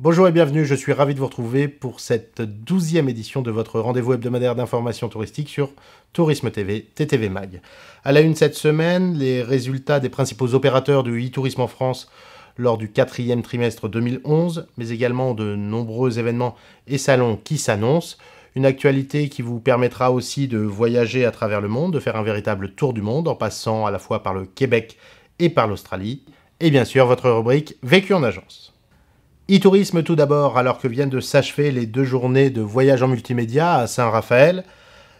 Bonjour et bienvenue, je suis ravi de vous retrouver pour cette 12e édition de votre rendez-vous hebdomadaire d'information touristique sur Tourisme TV, TTV Mag. À la une cette semaine, les résultats des principaux opérateurs du e-tourisme en France lors du 4e trimestre 2011, mais également de nombreux événements et salons qui s'annoncent. Une actualité qui vous permettra aussi de voyager à travers le monde, de faire un véritable tour du monde en passant à la fois par le Québec et par l'Australie. Et bien sûr, votre rubrique Vécu en agence. E-tourisme tout d'abord, alors que viennent de s'achever les 2 journées de voyage en multimédia à Saint-Raphaël.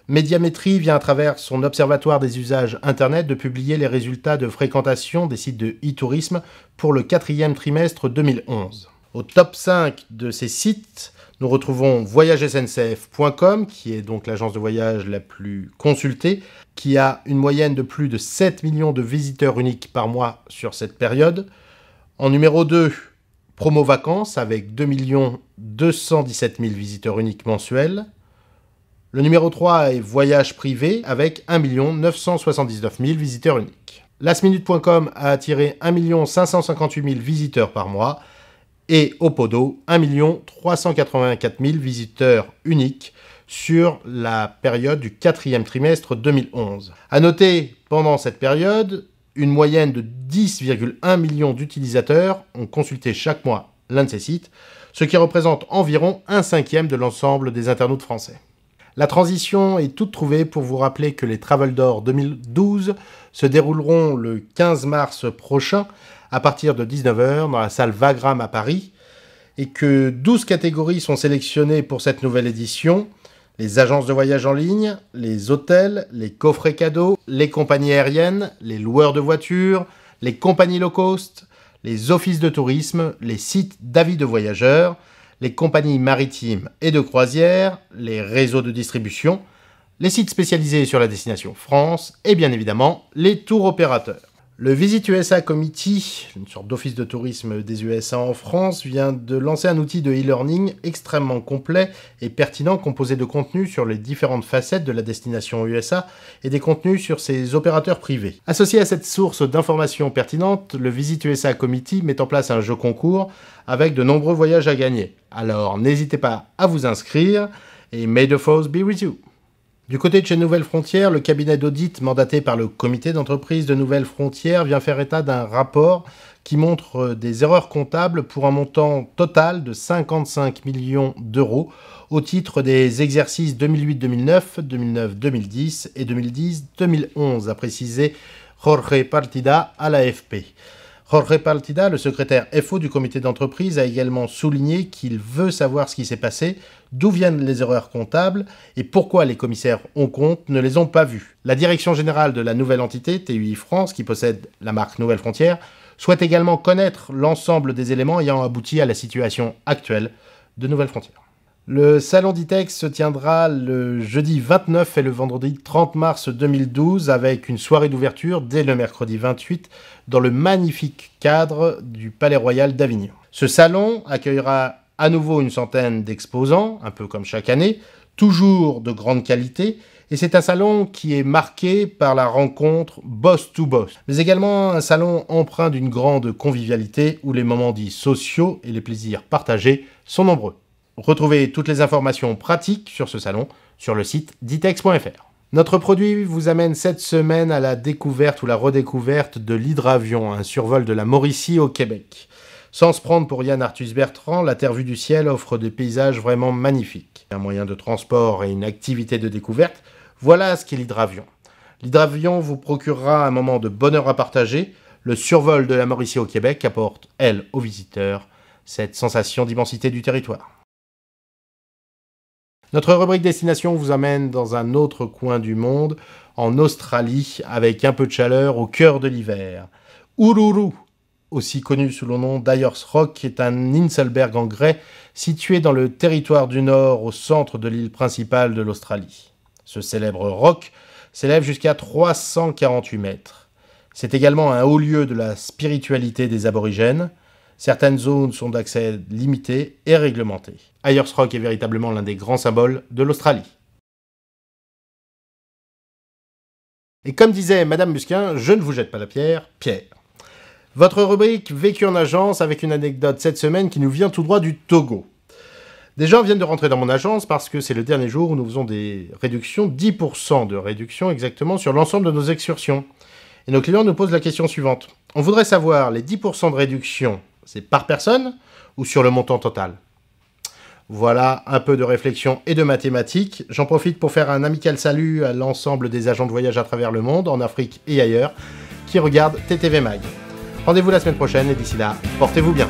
Médiamétrie vient à travers son observatoire des usages Internet de publier les résultats de fréquentation des sites de e-tourisme pour le 4e trimestre 2011. Au top 5 de ces sites, nous retrouvons voyagesncf.com, qui est donc l'agence de voyage la plus consultée, qui a une moyenne de plus de 7 millions de visiteurs uniques par mois sur cette période. En numéro 2, Promo Vacances avec 2 217 000 visiteurs uniques mensuels. Le numéro 3 est Voyage Privé avec 1 979 000 visiteurs uniques. Lastminute.com a attiré 1 558 000 visiteurs par mois et Opodo 1 384 000 visiteurs uniques sur la période du 4e trimestre 2011. À noter, pendant cette période, une moyenne de 10,1 millions d'utilisateurs ont consulté chaque mois l'un de ces sites, ce qui représente environ 1/5 de l'ensemble des internautes français. La transition est toute trouvée pour vous rappeler que les Travel d'Or 2012 se dérouleront le 15 mars prochain à partir de 19h dans la salle Wagram à Paris et que 12 catégories sont sélectionnées pour cette nouvelle édition. Les agences de voyage en ligne, les hôtels, les coffrets cadeaux, les compagnies aériennes, les loueurs de voitures, les compagnies low cost, les offices de tourisme, les sites d'avis de voyageurs, les compagnies maritimes et de croisière, les réseaux de distribution, les sites spécialisés sur la destination France et bien évidemment les tours opérateurs. Le Visit USA Committee, une sorte d'office de tourisme des USA en France, vient de lancer un outil de e-learning extrêmement complet et pertinent composé de contenus sur les différentes facettes de la destination USA et des contenus sur ses opérateurs privés. Associé à cette source d'informations pertinentes, le Visit USA Committee met en place un jeu concours avec de nombreux voyages à gagner. Alors n'hésitez pas à vous inscrire et may the force be with you. Du côté de chez Nouvelles Frontières, le cabinet d'audit mandaté par le comité d'entreprise de Nouvelles Frontières vient faire état d'un rapport qui montre des erreurs comptables pour un montant total de 55 millions d'euros au titre des exercices 2008-2009, 2009-2010 et 2010-2011, a précisé Jorge Partida à l'AFP. Jorge Partida, le secrétaire FO du comité d'entreprise, a également souligné qu'il veut savoir ce qui s'est passé, d'où viennent les erreurs comptables et pourquoi les commissaires en compte ne les ont pas vues. La direction générale de la nouvelle entité, TUI France, qui possède la marque Nouvelles Frontières, souhaite également connaître l'ensemble des éléments ayant abouti à la situation actuelle de Nouvelles Frontières. Le salon d'ITEX se tiendra le jeudi 29 et le vendredi 30 mars 2012 avec une soirée d'ouverture dès le mercredi 28 dans le magnifique cadre du Palais Royal d'Avignon. Ce salon accueillera à nouveau une centaine d'exposants, un peu comme chaque année, toujours de grande qualité, et c'est un salon qui est marqué par la rencontre boss to boss, mais également un salon empreint d'une grande convivialité où les moments dits sociaux et les plaisirs partagés sont nombreux. Retrouvez toutes les informations pratiques sur ce salon sur le site ditex.fr. Notre produit vous amène cette semaine à la découverte ou la redécouverte de l'hydravion, un survol de la Mauricie au Québec. Sans se prendre pour Yann Arthus Bertrand, la Terre vue du ciel offre des paysages vraiment magnifiques. Un moyen de transport et une activité de découverte, voilà ce qu'est l'hydravion. L'hydravion vous procurera un moment de bonheur à partager. Le survol de la Mauricie au Québec apporte, elle, aux visiteurs, cette sensation d'immensité du territoire. Notre rubrique destination vous amène dans un autre coin du monde, en Australie, avec un peu de chaleur au cœur de l'hiver. Uluru, aussi connu sous le nom d'Ayers Rock, est un Inselberg en grès situé dans le territoire du Nord au centre de l'île principale de l'Australie. Ce célèbre roc s'élève jusqu'à 348 mètres. C'est également un haut lieu de la spiritualité des aborigènes. Certaines zones sont d'accès limité et réglementé. Ayers Rock est véritablement l'un des grands symboles de l'Australie. Et comme disait Madame Musquin, je ne vous jette pas la pierre, Pierre. Votre rubrique Vécu en agence avec une anecdote cette semaine qui nous vient tout droit du Togo. Des gens viennent de rentrer dans mon agence parce que c'est le dernier jour où nous faisons des réductions, 10% de réduction exactement sur l'ensemble de nos excursions. Et nos clients nous posent la question suivante. On voudrait savoir, les 10% de réduction, c'est par personne ou sur le montant total ? Voilà un peu de réflexion et de mathématiques. J'en profite pour faire un amical salut à l'ensemble des agents de voyage à travers le monde, en Afrique et ailleurs, qui regardent TTV Mag. Rendez-vous la semaine prochaine et d'ici là, portez-vous bien.